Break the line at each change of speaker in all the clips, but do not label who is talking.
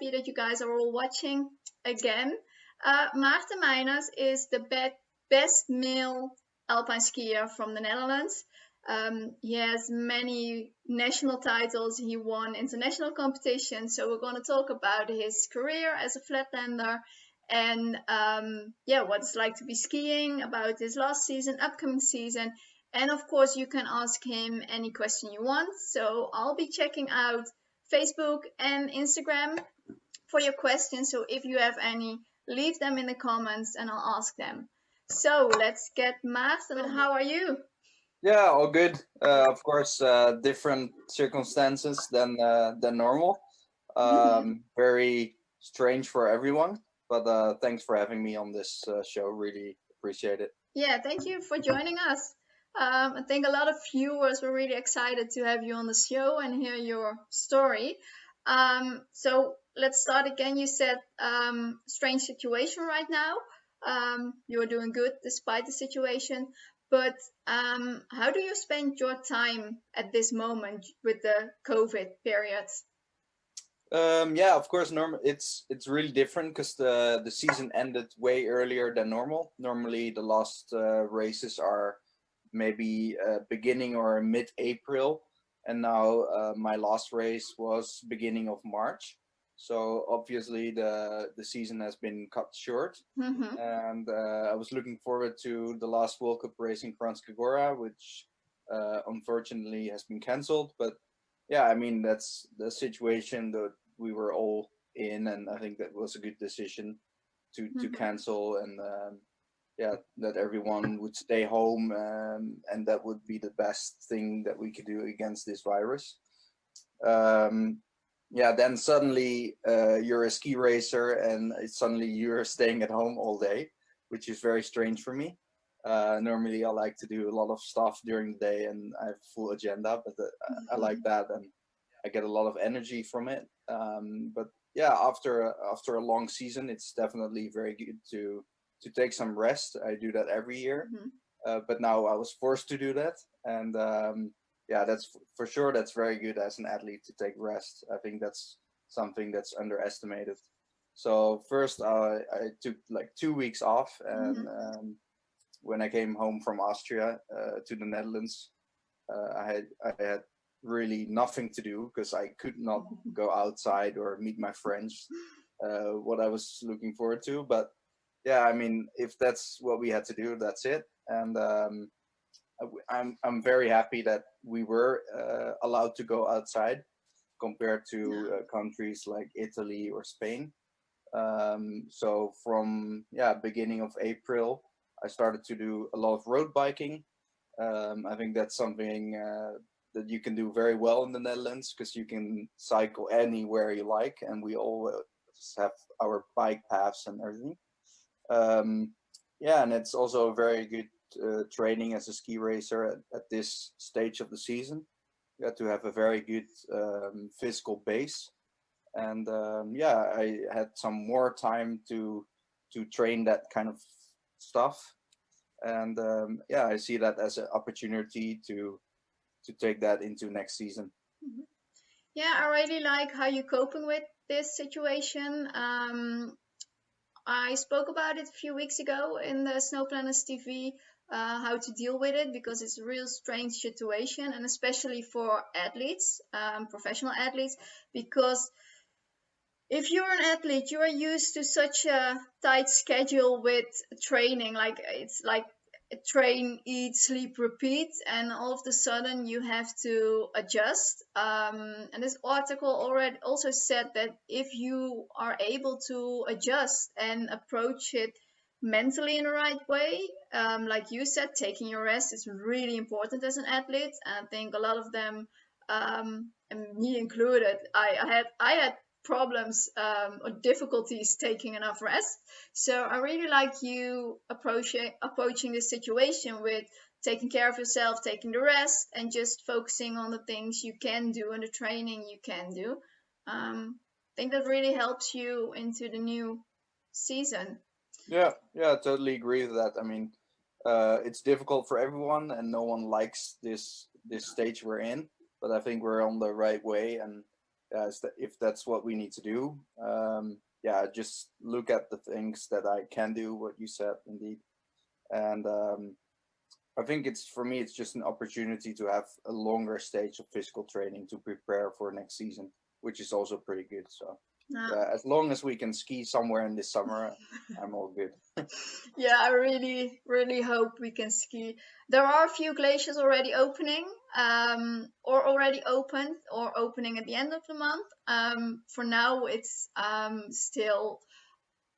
happy that you guys are all watching again. Maarten Meiners is the best male alpine skier from the Netherlands. He has many national titles. He won international competitions. So we're going to talk about his career as a flatlander and what it's like to be skiing, about his last season, upcoming season. And of course, you can ask him any question you want. So I'll be checking out Facebook and Instagram for your questions. So if you have any, leave them in the comments and I'll ask them. So let's get Maarten. How are you?
Yeah, all good. Of course, different circumstances than normal. Very strange for everyone. But thanks for having me on this show. Really appreciate it.
Yeah, thank you for joining us. I think a lot of viewers were really excited to have you on the show and hear your story. So let's start again. You said strange situation right now. You're doing good despite the situation. But how do you spend your time at this moment with the COVID period?
Yeah, of course. It's really different because the season ended way earlier than normal. Normally, the last races are maybe beginning or mid-April, and now my last race was beginning of March. So obviously the season has been cut short, and I was looking forward to the last World Cup race in Kranjska Gora, which unfortunately has been cancelled. But yeah, I mean, that's the situation that we were all in, and I think that was a good decision to cancel, and that everyone would stay home, and that would be the best thing that we could do against this virus. Then suddenly you're a ski racer, and suddenly you're staying at home all day, which is very strange for me. Normally I like to do a lot of stuff during the day and I have a full agenda, but I like that and I get a lot of energy from it. But yeah, after a long season, it's definitely very good to take some rest. I do that every year, but now I was forced to do that, and that's for sure. That's very good as an athlete to take rest. I think that's something that's underestimated. So first, I took like 2 weeks off, and when I came home from Austria to the Netherlands, I had really nothing to do because I could not go outside or meet my friends. What I was looking forward to, but yeah, I mean, if that's what we had to do, that's it. And I'm very happy that we were allowed to go outside compared to countries like Italy or Spain. So from beginning of April, I started to do a lot of road biking. I think that's something that you can do very well in the Netherlands because you can cycle anywhere you like, and we all have our bike paths and everything. And it's also a very good training as a ski racer at this stage of the season. You have to have a very good physical base, and I had some more time to train that kind of stuff, and I see that as an opportunity to take that into next season.
Yeah, I really like how you're coping with this situation. I spoke about it a few weeks ago in the Snow Planners TV, how to deal with it, because it's a real strange situation, and especially for athletes, professional athletes, because if you're an athlete, you are used to such a tight schedule with training, like it's like train, eat, sleep, repeat, and all of a sudden you have to adjust. And this article already also said that if you are able to adjust and approach it mentally in the right way, like you said, taking your rest is really important as an athlete. And I think a lot of them, and me included, I had problems or difficulties taking enough rest. So I really like you approaching this situation with taking care of yourself, taking the rest, and just focusing on the things you can do and the training you can do. I think that really helps you into the new season.
Yeah, I totally agree with that. I mean, it's difficult for everyone, and no one likes this stage we're in. But I think we're on the right way, and if that's what we need to do, just look at the things that I can do, what you said indeed. And I think for me, it's just an opportunity to have a longer stage of physical training to prepare for next season, which is also pretty good. So as long as we can ski somewhere in this summer, I'm all good.
Yeah, I really, really hope we can ski. There are a few glaciers already opening, or already opened, or opening at the end of the month. For now, it's still,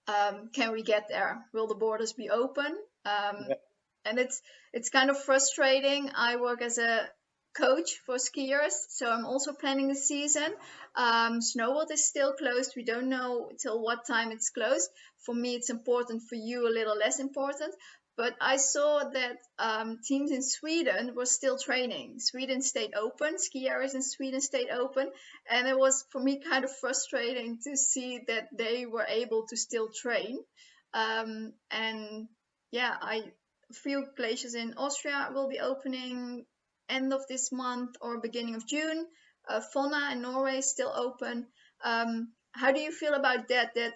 can we get there? Will the borders be open? And it's kind of frustrating. I work as a coach for skiers, so I'm also planning the season. Snowboard is still closed. We don't know till what time it's closed. For me, it's important. For you, a little less important. But I saw that teams in Sweden were still training. Sweden stayed open. Ski areas in Sweden stayed open. And it was, for me, kind of frustrating to see that they were able to still train. And yeah, a few glaciers in Austria will be opening end of this month or beginning of June. Fonna in Norway is still open. How do you feel about that? That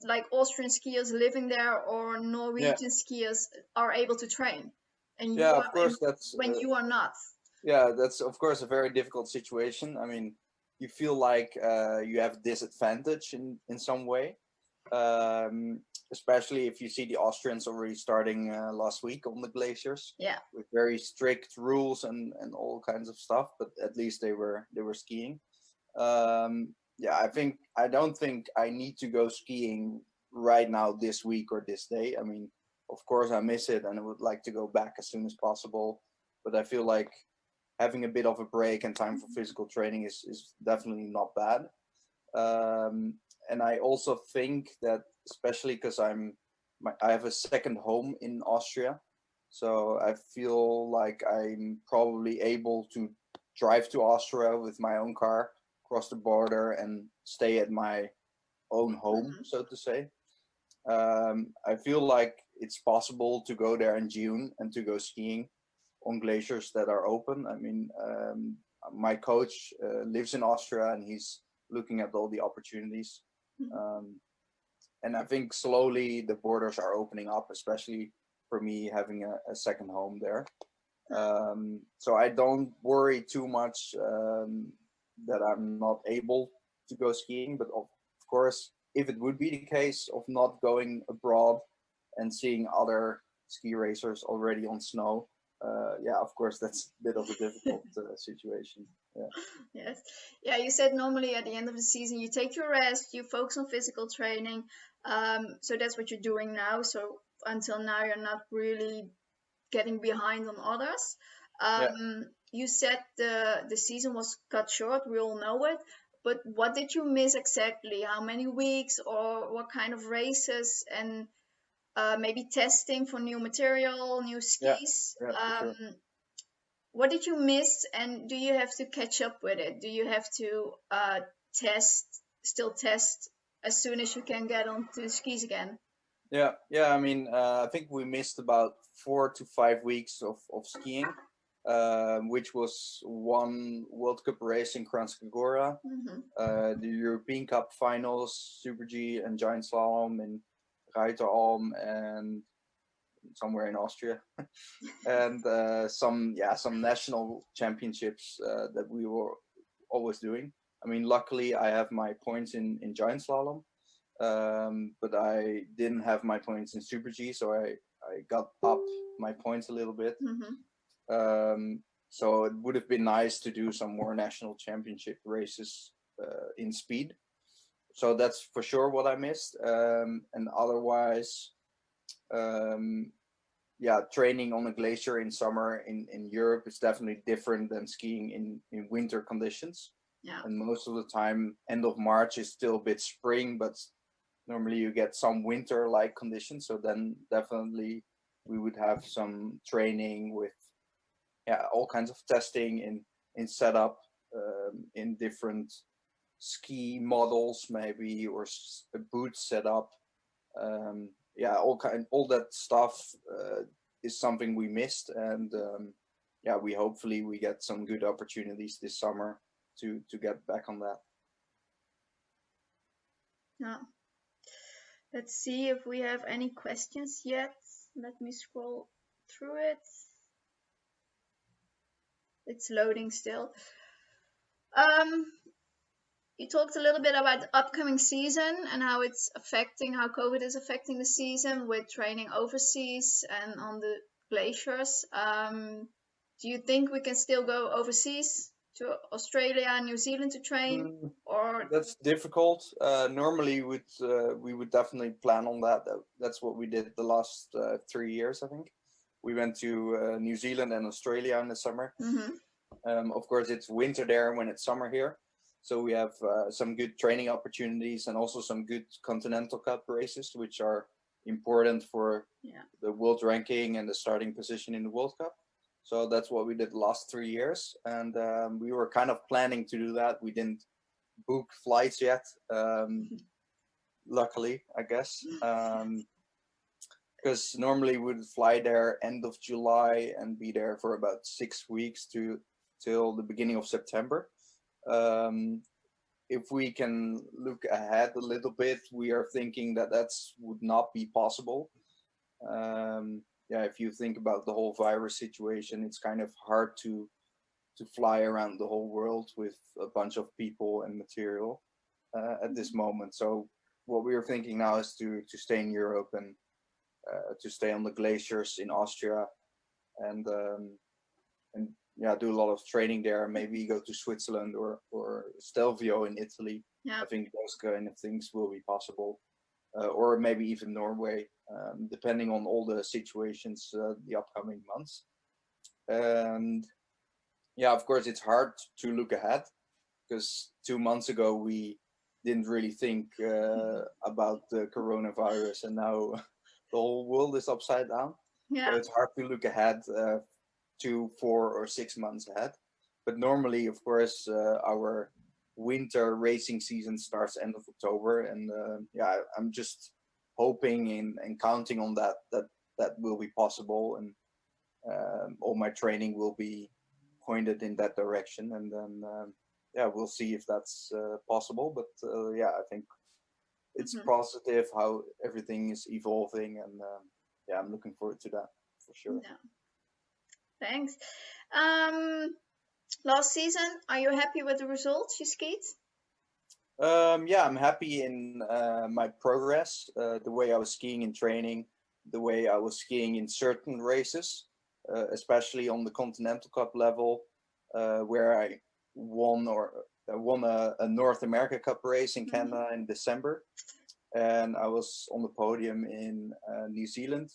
like Austrian skiers living there or Norwegian skiers are able to train, and you
of course that's
when you are not.
Yeah, that's of course a very difficult situation. I mean, you feel like you have disadvantage in some way, especially if you see the Austrians already starting last week on the glaciers.
Yeah.
With very strict rules and all kinds of stuff, but at least they were skiing. I don't think I need to go skiing right now this week or this day. I mean, of course I miss it and I would like to go back as soon as possible, but I feel like having a bit of a break and time for physical training is definitely not bad. And I also think that, especially because I have a second home in Austria, so I feel like I'm probably able to drive to Austria with my own car, cross the border, and stay at my own home, so to say. I feel like it's possible to go there in June and to go skiing on glaciers that are open. I mean, my coach lives in Austria and he's looking at all the opportunities. And I think slowly the borders are opening up, especially for me having a second home there. So I don't worry too much that I'm not able to go skiing. But of course, if it would be the case of not going abroad and seeing other ski racers already on snow, of course, that's a bit of a difficult situation. Yeah.
Yes. Yeah, you said normally at the end of the season you take your rest, you focus on physical training. So that's what you're doing now. So until now you're not really getting behind on others. You said the season was cut short, we all know it. But what did you miss exactly? How many weeks or what kind of races, and maybe testing for new material, new skis?
Sure.
What did you miss, and do you have to catch up with it? Do you have to still test as soon as you can get onto the skis again?
Yeah. I mean, I think we missed about 4 to 5 weeks of skiing, which was one World Cup race in Kranjska, the European Cup finals, Super G and Giant Slalom in Ruiteralm and somewhere in Austria, and some national championships that we were always doing. I mean, luckily I have my points in Giant Slalom, but I didn't have my points in Super G, so I got up my points a little bit. So it would have been nice to do some more national championship races in speed. So that's for sure what I missed. And otherwise, training on a glacier in summer in Europe is definitely different than skiing in winter conditions.
Yeah.
And most of the time, end of March is still a bit spring, but normally you get some winter-like conditions. So then definitely we would have some training with all kinds of testing in setup, in different ski models maybe, or a boot setup. All that stuff is something we missed, and we hopefully we get some good opportunities this summer to get back on that.
Yeah. Let's see if we have any questions yet. Let me scroll through it. It's loading still. You talked a little bit about the upcoming season and how COVID is affecting the season with training overseas and on the glaciers. Do you think we can still go overseas to Australia and New Zealand to train? Or
That's difficult. Normally, we would definitely plan on that. That's what we did the last 3 years, I think. We went to New Zealand and Australia in the summer. Of course, it's winter there when it's summer here. So we have some good training opportunities and also some good Continental Cup races, which are important for the world ranking and the starting position in the World Cup. So that's what we did the last 3 years. And we were kind of planning to do that. We didn't book flights yet, luckily, I guess. Because normally we'd fly there end of July and be there for about 6 weeks till the beginning of September. If we can look ahead a little bit, we are thinking that would not be possible. If you think about the whole virus situation, it's kind of hard to fly around the whole world with a bunch of people and material at this moment. So what we are thinking now is to stay in Europe and to stay on the glaciers in Austria and do a lot of training there. Maybe go to Switzerland or Stelvio in Italy. I think those kind of things will be possible. Or maybe even Norway, depending on all the situations the upcoming months. And of course, it's hard to look ahead because 2 months ago we didn't really think about the coronavirus, and now the whole world is upside down. So it's hard to look ahead 2, 4, or 6 months ahead. But normally, of course, our winter racing season starts end of October, and I'm just hoping and counting on that will be possible, and all my training will be pointed in that direction, and then we'll see if that's possible. But I think it's positive how everything is evolving, and I'm looking forward to that for sure.
Thanks. Last season, are you happy with the results you skied?
I'm happy in my progress, the way I was skiing in training, the way I was skiing in certain races, especially on the Continental Cup level, where I won a North America Cup race in Canada in December, and I was on the podium in New Zealand.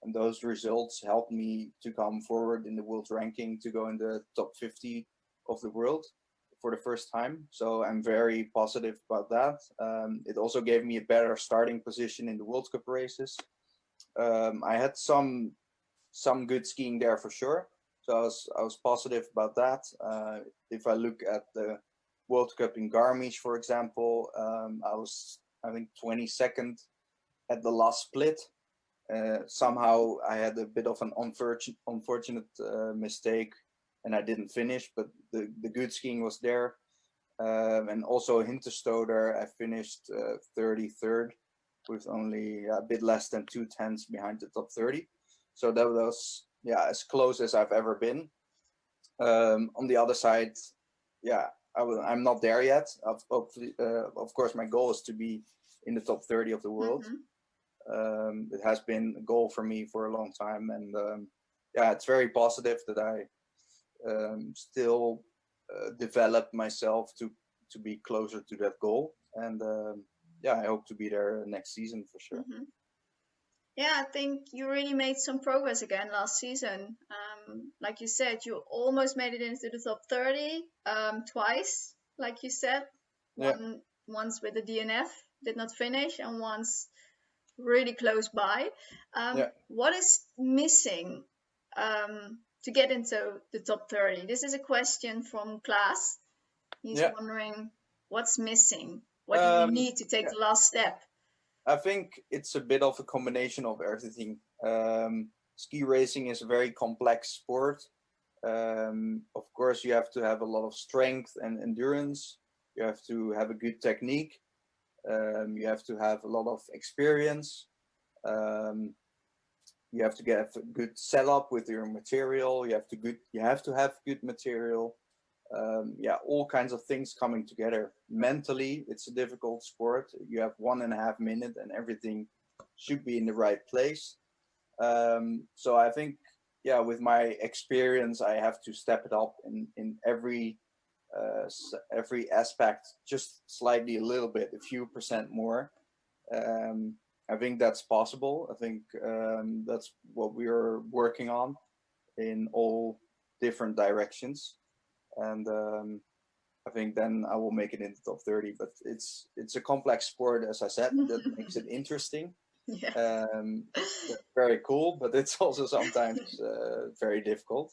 And those results helped me to come forward in the world ranking to go in the top 50 of the world for the first time. So I'm very positive about that. It also gave me a better starting position in the World Cup races. I had some good skiing there for sure. So I was positive about that. If I look at the World Cup in Garmisch, for example, I was, I think, 22nd at the last split. Somehow I had a bit of an unfortunate mistake and I didn't finish, but the good skiing was there. And also Hinterstoder, I finished 33rd with only a bit less than 2/10 behind the top 30. So that was as close as I've ever been. On the other side, I'm not there yet. Of course, my goal is to be in the top 30 of the world. It has been a goal for me for a long time, and it's very positive that I still develop myself to be closer to that goal, and I hope to be there next season for sure.
I think you really made some progress again last season. Like you said, you almost made it into the top 30 twice, like you said. Once with the DNF, did not finish, and once really close by. What is missing to get into the top 30? This is a question from Klaas. He's wondering what's missing. What do you need to take the last step?
I think it's a bit of a combination of everything. Ski racing is a very complex sport. Of course, you have to have a lot of strength and endurance. You have to have a good technique. You have to have a lot of experience. Um, you have to get a good setup with your material. You have to have good material. Yeah, all kinds of things coming together. Mentally, it's a difficult sport. You have 1.5 minutes and everything should be in the right place. So I think, yeah, with my experience, I have to step it up in every aspect, just slightly a little bit, a few percent more. Um, I think that's possible. I think that's what we are working on in all different directions, and I think then I will make it into top 30. But it's a complex sport, as I said, that makes it interesting.
Yeah.
Very cool, but it's also sometimes very difficult.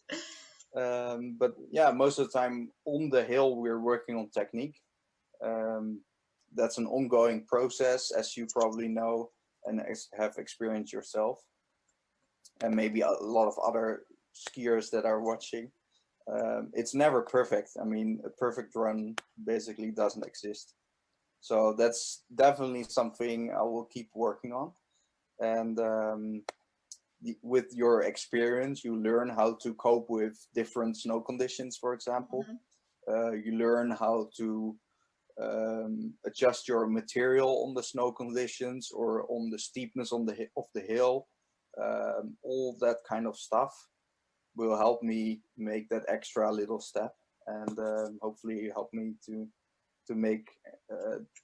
But yeah, most of the time on the hill we're working on technique. Um, that's an ongoing process, as you probably know and have experienced yourself, and maybe a lot of other skiers that are watching. It's never perfect. I mean, a perfect run basically doesn't exist. So that's definitely something I will keep working on. And with your experience, you learn how to cope with different snow conditions, for example. You learn how to adjust your material on the snow conditions or on the steepness of the hill. All that kind of stuff will help me make that extra little step, and hopefully help me to make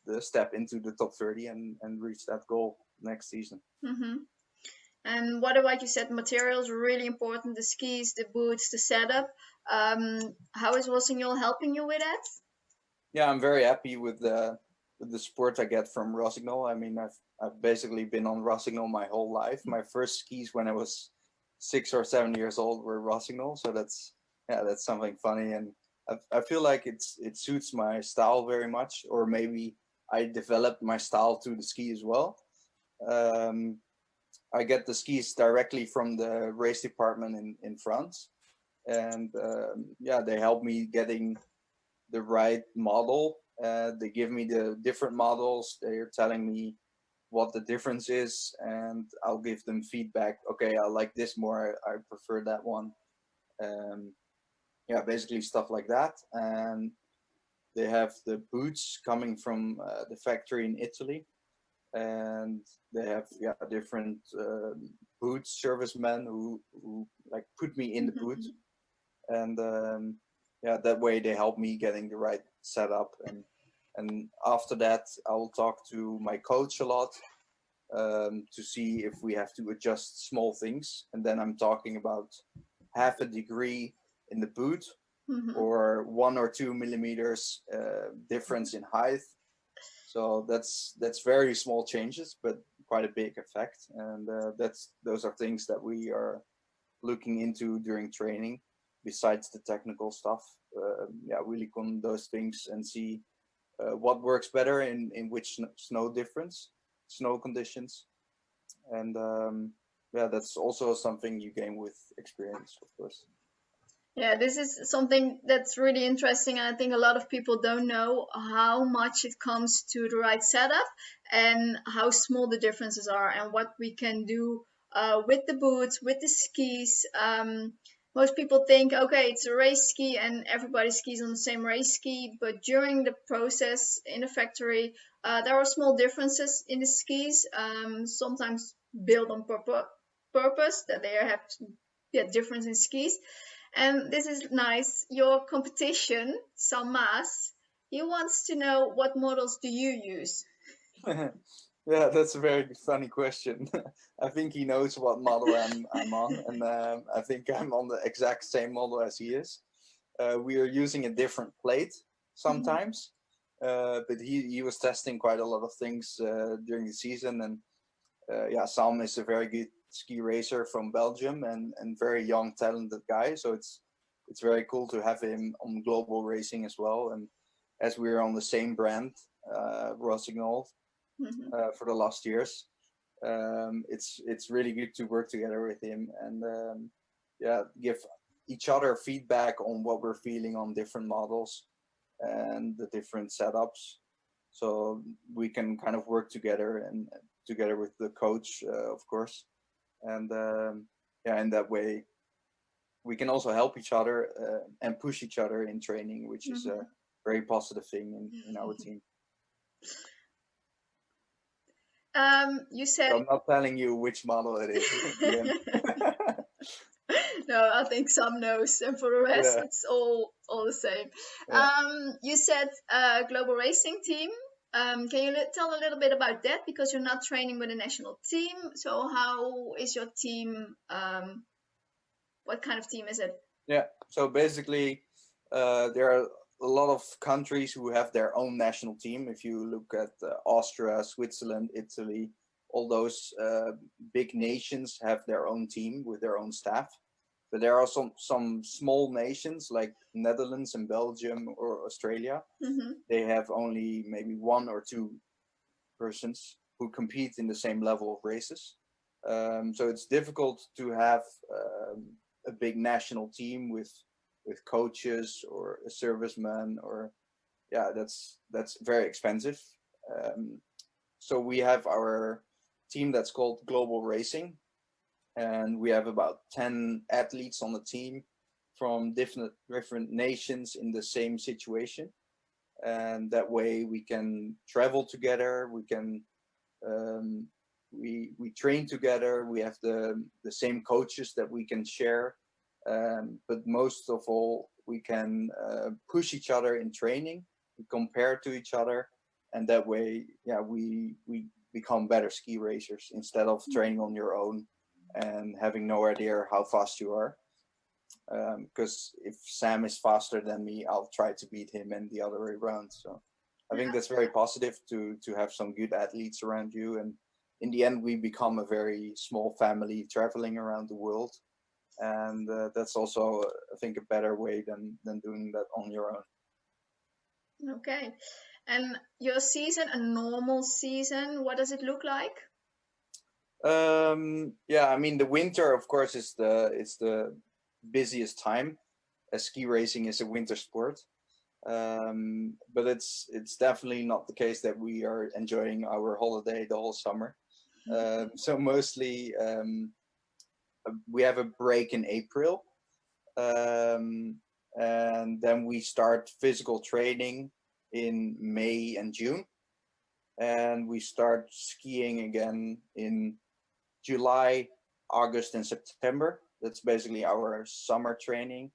the step into the top 30 and reach that goal next season.
Mm-hmm. And what about, you said materials are really important, the skis, the boots, the setup. How is Rossignol helping you with that?
Yeah, I'm very happy with the support I get from Rossignol. I mean, I've basically been on Rossignol my whole life. My first skis when I was 6 or 7 years old were Rossignol, so that's something funny, and I feel like it suits my style very much, or maybe I developed my style to the ski as well. Um, I get the skis directly from the race department in France, and yeah, they help me getting the right model. They give me the different models. They're telling me what the difference is, and I'll give them feedback. Okay, I like this more. I prefer that one. Um, yeah, basically stuff like that. And they have the boots coming from the factory in Italy, and they have different boot servicemen who like put me in the boot, and yeah, that way they help me getting the right setup, and after that I will talk to my coach a lot to see if we have to adjust small things, and then I'm talking about half a degree in the boot or 1 or 2 millimeters difference in height. So that's very small changes, but quite a big effect, and those are things that we are looking into during training. Besides the technical stuff, yeah, really on those things and see what works better in which snow conditions, and yeah, that's also something you gain with experience, of course.
Yeah, this is something that's really interesting. I think a lot of people don't know how much it comes to the right setup and how small the differences are and what we can do with the boots, with the skis. Most people think, okay, it's a race ski and everybody skis on the same race ski, but during the process in the factory, there are small differences in the skis, sometimes built on purpose, that they have difference in skis. And this is nice. Your competition, Salmas, he wants to know, what models do you use?
Yeah, that's a very funny question. I think he knows what model I'm on, and I think I'm on the exact same model as he is. We are using a different plate sometimes, but he was testing quite a lot of things during the season, and yeah, Sam is a very good ski racer from Belgium and very young, talented guy. So it's very cool to have him on global racing as well. And as we're on the same brand, Rossignol, for the last years, it's really good to work together with him and yeah, give each other feedback on what we're feeling on different models and the different setups. so we can kind of work together and together with the coach, of course, and yeah, in that way we can also help each other and push each other in training, which is a very positive thing in our team.
You said.
So I'm not telling you which model it is.
No, I think some knows, and for the rest,
Yeah.
it's all the same.
Yeah.
You said global racing team. Can you tell a little bit about that, because you're not training with a national team? So how is your team? What kind of team is it?
Yeah. So basically, there are a lot of countries who have their own national team. If you look at Austria, Switzerland, Italy, all those big nations have their own team with their own staff. But there are some small nations like Netherlands and Belgium or Australia. They have only maybe 1 or 2 persons who compete in the same level of races. So it's difficult to have a big national team with coaches or a serviceman, or yeah, that's very expensive. So we have our team that's called Global Racing, and we have about 10 athletes on the team from different nations in the same situation, and that way we can travel together, we can we train together, we have the same coaches that we can share, but most of all we can push each other in training, we compare to each other, and that way, yeah, we become better ski racers instead of training on your own and having no idea how fast you are. Because if Sam is faster than me, I'll try to beat him and the other way around. So I think that's very positive to have some good athletes around you. And in the end, we become a very small family traveling around the world. And that's also, I think, a better way than doing that on your own.
Okay. And your season, a normal season, what does it look like?
Yeah, I mean, the winter, of course, is the busiest time, as ski racing is a winter sport. But it's definitely not the case that we are enjoying our holiday the whole summer. So mostly we have a break in April, and then we start physical training in May and June, and we start skiing again in July, August, and September. That's basically our summer training.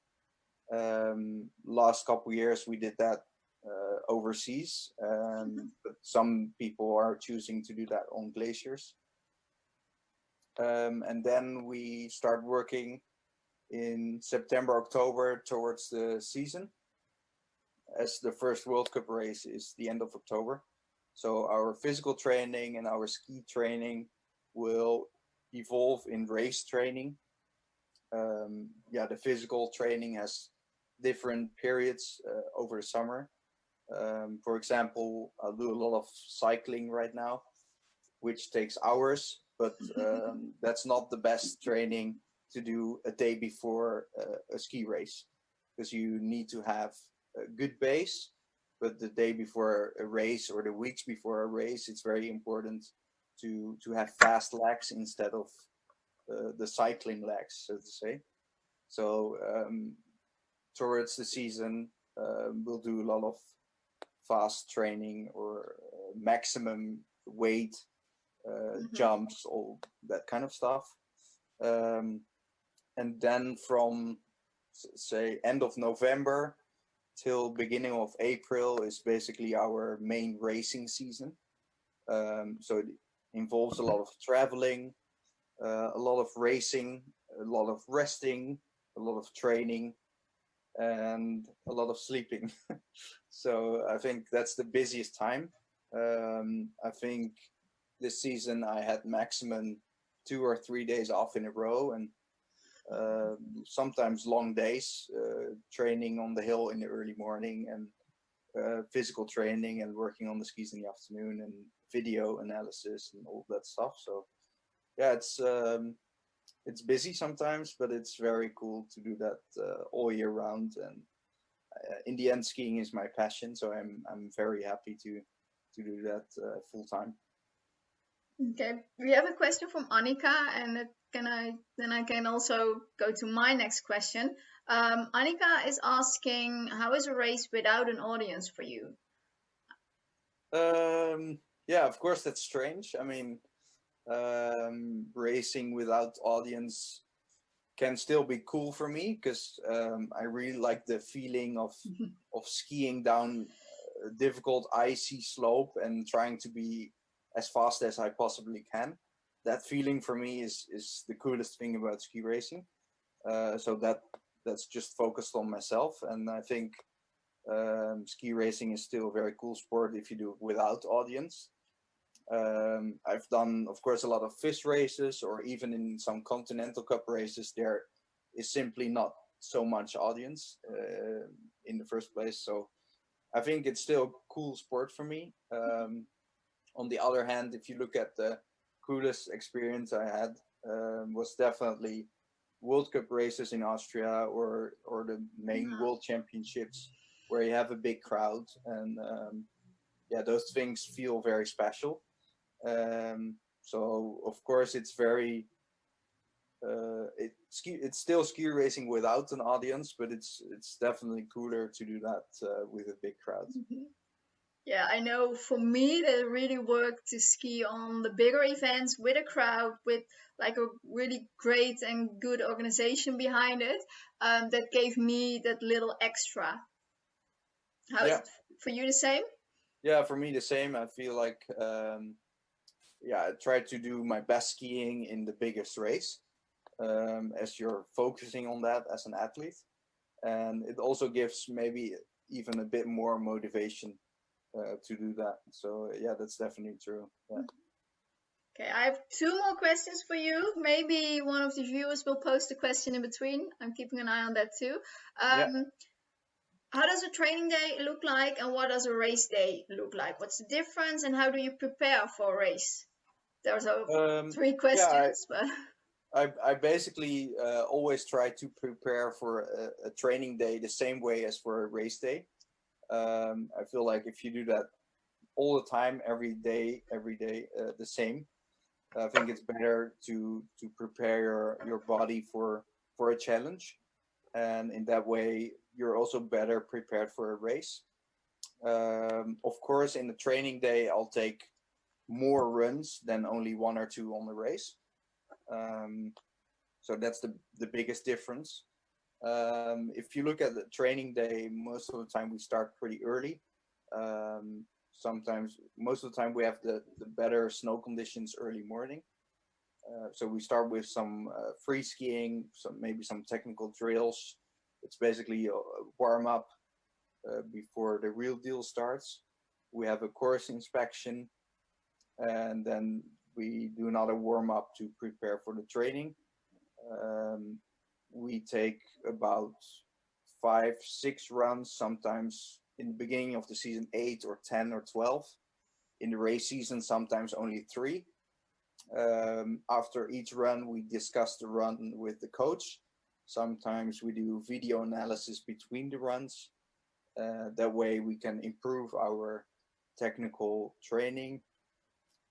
Last couple years we did that overseas, but some people are choosing to do that on glaciers. And then we start working in September, October towards the season, as the first World Cup race is the end of October. So our physical training and our ski training will evolve in race training. Yeah, the physical training has different periods over the summer. For example, I'll do a lot of cycling right now, which takes hours, but that's not the best training to do a day before a ski race, because you need to have a good base. But the day before a race or the weeks before a race, it's very important to have fast legs instead of the cycling legs, so to say. So towards the season, we'll do a lot of fast training or maximum weight jumps, all that kind of stuff. And then from, say, end of November till beginning of April is basically our main racing season. So it involves a lot of traveling, a lot of racing, a lot of resting, a lot of training, and a lot of sleeping. So I think that's the busiest time. I think this season I had maximum 2 or 3 days off in a row, and sometimes long days, training on the hill in the early morning, and physical training and working on the skis in the afternoon, and video analysis and all that stuff. So yeah, it's busy sometimes, but it's very cool to do that all year round. And in the end, skiing is my passion, so I'm very happy to do that full time.
Okay, we have a question from Annika, and I can also go to my next question. Annika is asking, how is a race without an audience for you?
Yeah, of course that's strange. I mean, racing without audience can still be cool for me because I really like the feeling of skiing down a difficult icy slope and trying to be as fast as I possibly can. That feeling for me is the coolest thing about ski racing. So that's just focused on myself, and I think ski racing is still a very cool sport if you do it without audience. I've done, of course, a lot of FIS races, or even in some Continental Cup races, there is simply not so much audience in the first place. So I think it's still a cool sport for me. On the other hand, if you look at the coolest experience I had, was definitely World Cup races in Austria, or the main World Championships, where you have a big crowd, and yeah, those things feel very special. So of course it's very it's still ski racing without an audience, but it's definitely cooler to do that with a big crowd.
Yeah, I know for me that it really worked to ski on the bigger events with a crowd, with like a really great and good organization behind it. That gave me that little extra. How is it for you the same?
Yeah, for me the same. I feel like yeah, I try to do my best skiing in the biggest race, as you're focusing on that as an athlete, and it also gives maybe even a bit more motivation to do that. So yeah, that's definitely true. Yeah.
Okay, I have two more questions for you. Maybe one of the viewers will post a question in between. I'm keeping an eye on that too. How does a training day look like, and what does a race day look like? What's the difference, and how do you prepare for a race? There's three questions, but
I basically always try to prepare for a training day the same way as for a race day. I feel like if you do that all the time, every day, the same, I think it's better to prepare your body for a challenge, and in that way you're also better prepared for a race. Of course, in the training day, I'll take more runs than only one or two on the race. So that's the biggest difference. If you look at the training day, most of the time we start pretty early. Sometimes, most of the time, we have the better snow conditions early morning. So we start with some free skiing, maybe some technical drills. It's basically a warm up before the real deal starts. We have a course inspection, and then we do another warm up to prepare for the training. We take about 5-6 runs, sometimes in the beginning of the season 8 or 10 or 12. In the race season, sometimes only 3. After each run, we discuss the run with the coach. Sometimes we do video analysis between the runs. That way we can improve our technical training.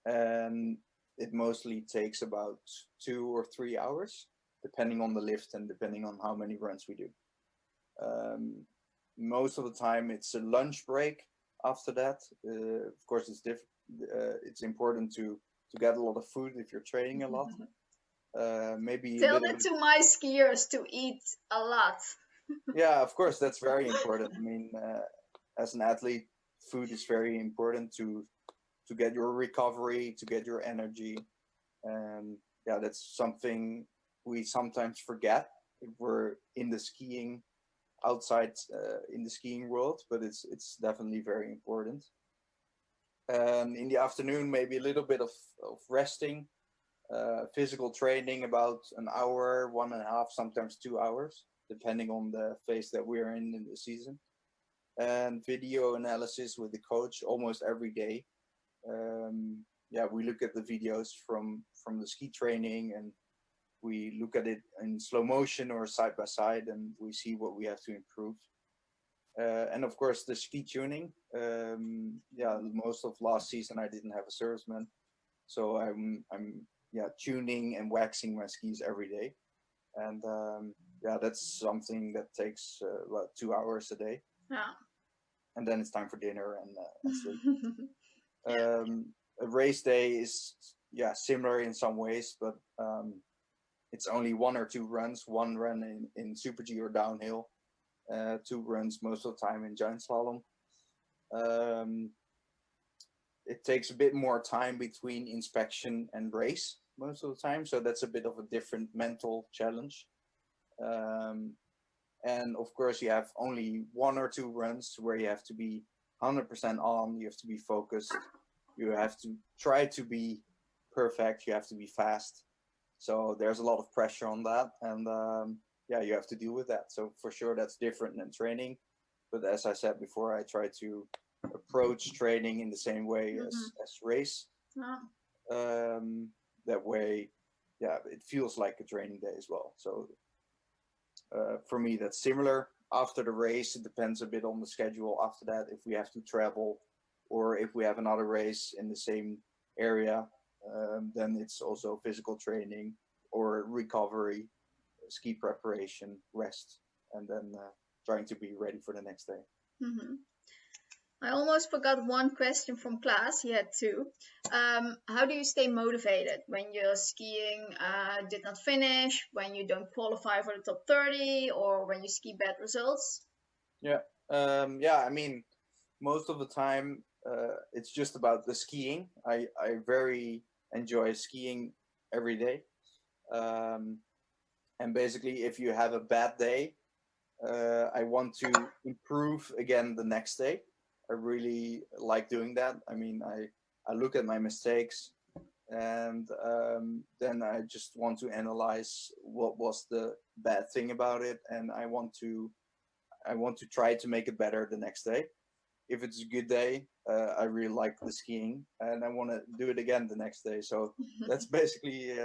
And it mostly takes about 2 or 3 hours, depending on the lift and depending on how many runs we do. Most of the time it's a lunch break after that. Of course, it's important to get a lot of food if you're training a lot. Maybe
tell it to my skiers to eat a lot.
Yeah, of course, that's very important. I mean, as an athlete, food is very important to get your recovery, to get your energy. And yeah, that's something we sometimes forget if we're in the skiing outside in the skiing world, but it's definitely very important. And in the afternoon, maybe a little bit of resting, physical training, about an hour, 1.5, sometimes 2 hours, depending on the phase that we're in the season. And video analysis with the coach almost every day. Yeah, we look at the videos from the ski training, and we look at it in slow motion or side by side, and we see what we have to improve. And of course the ski tuning. Most of last season I didn't have a serviceman, so I'm tuning and waxing my skis every day, and that's something that takes about 2 hours a day.
Yeah.
And then it's time for dinner and sleep.
Yeah.
A race day is similar in some ways, but it's only 1 or 2 runs. 1 run in Super G or downhill, 2 runs most of the time in Giant Slalom. It takes a bit more time between inspection and race most of the time, so that's a bit of a different mental challenge. And of course, you have only 1 or 2 runs where you have to be 100% on. You have to be focused. You have to try to be perfect. You have to be fast. So there's a lot of pressure on that, and you have to deal with that. So for sure, that's different than training. But as I said before, I try to approach training in the same way as race. That way, it feels like a training day as well. So for me, that's similar. After the race, it depends a bit on the schedule after that, if we have to travel or if we have another race in the same area. Then it's also physical training or recovery, ski preparation, rest, and then trying to be ready for the next day.
I almost forgot one question from class. He had 2. How do you stay motivated when your skiing did not finish, when you don't qualify for the top 30, or when you ski bad results?
I mean, most of the time it's just about the skiing. I very enjoy skiing every day. And basically, if you have a bad day, I want to improve again the next day. I really like doing that. I mean, I look at my mistakes, and then I just want to analyze what was the bad thing about it, and I want to try to make it better the next day. If it's a good day, I really like the skiing, and I want to do it again the next day. So that's basically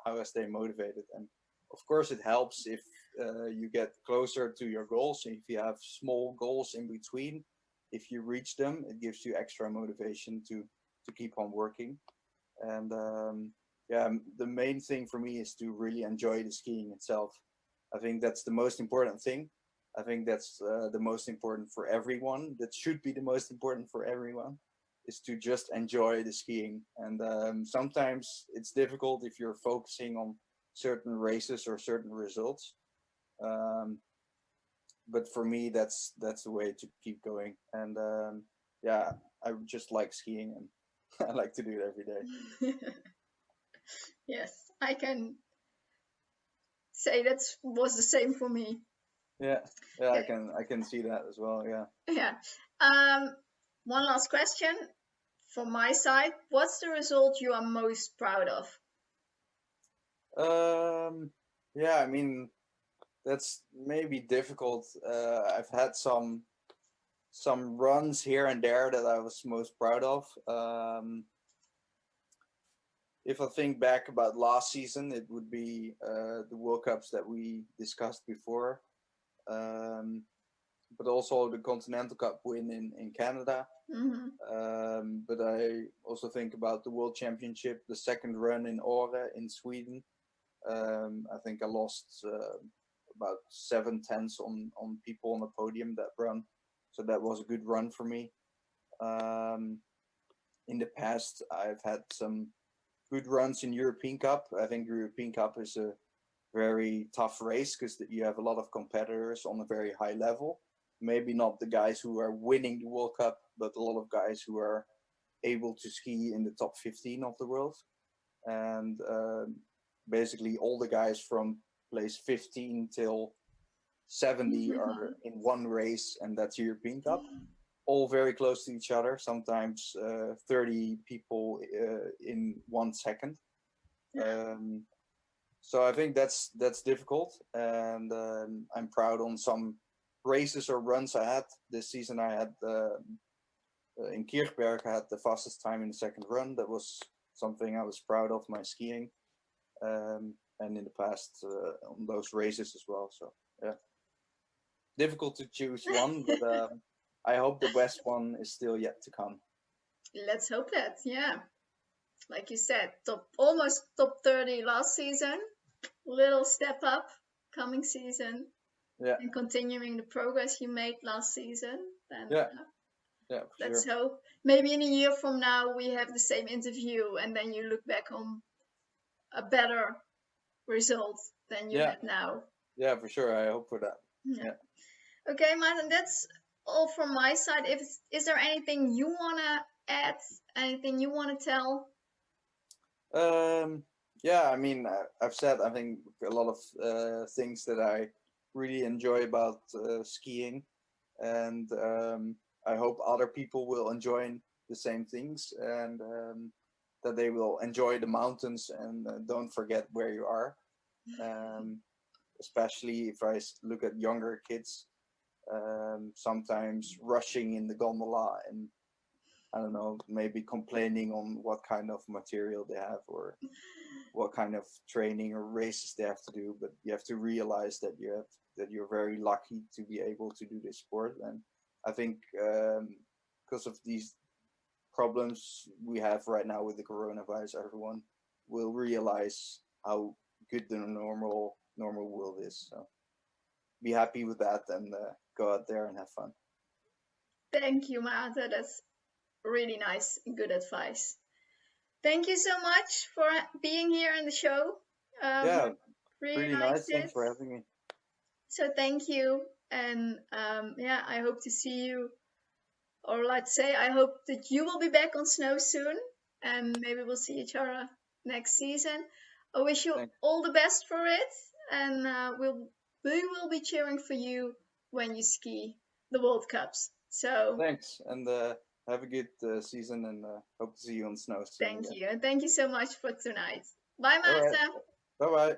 how I stay motivated. And of course, it helps if you get closer to your goals. If you have small goals in between, if you reach them, it gives you extra motivation to keep on working. And the main thing for me is to really enjoy the skiing itself. I think that's the most important thing. I think that's the most important for everyone. That should be the most important for everyone, is to just enjoy the skiing. And sometimes it's difficult if you're focusing on certain races or certain results. But for me, that's the way to keep going. And I just like skiing, and I like to do it every day.
Yes, I can say that was the same for me.
Yeah, I can see that as well.
Yeah. One last question from my side. What's the result you are most proud of?
I mean, that's maybe difficult. I've had some runs here and there that I was most proud of. If I think back about last season, it would be the World Cups that we discussed before, but also the Continental Cup win in Canada. But I also think about the World Championship, the second run in Åre in Sweden. I think I lost about 7/10 on people on the podium that run, so that was a good run for me. In the past, I've had some good runs in European Cup. I think European Cup is a very tough race because you have a lot of competitors on a very high level. Maybe not the guys who are winning the World Cup, but a lot of guys who are able to ski in the top 15 of the world. And basically all the guys from place 15 till 70 are in one race, and that's European Cup. All very close to each other, sometimes 30 people in 1 second. So I think that's difficult, and I'm proud on some races or runs I had this season. I had in Kirchberg, I had the fastest time in the second run. That was something I was proud of, my skiing, and in the past on those races as well. So yeah. difficult to choose one, but I hope the best one is still yet to come.
Let's hope that. Yeah, like you said, almost top 30 last season. Little step up coming season.
Yeah.
And continuing the progress you made last season. Then
yeah,
let's
sure.
hope. Maybe in a year from now we have the same interview, and then you look back on a better result than you have now.
Yeah, for sure. I hope for that. Yeah.
Okay, Maarten, that's all from my side. Is there anything you wanna add? Anything you wanna tell?
Yeah, I mean, I've said I think a lot of things that I really enjoy about skiing, and I hope other people will enjoy the same things, and that they will enjoy the mountains and don't forget where you are. Especially if I look at younger kids, sometimes rushing in the gondola and I don't know, maybe complaining on what kind of material they have or what kind of training or races they have to do. But you have to realize that you're very lucky to be able to do this sport. And I think because of these problems we have right now with the coronavirus, everyone will realize how good the normal world is. So be happy with that and go out there and have fun.
Thank you, Maarten. That's really nice and good advice. Thank you so much for being here in the show.
Yeah,
really
nice. Thanks for having me.
So thank you, and yeah, I hope to see you, or let's say, I hope that you will be back on snow soon, and maybe we'll see each other next season. I wish you all the best for it, and we will be cheering for you when you ski the World Cups. So
thanks, and have a good season, and hope to see you on snow soon.
Thank you, and thank you so much for tonight. Bye, Maarten.
Bye bye.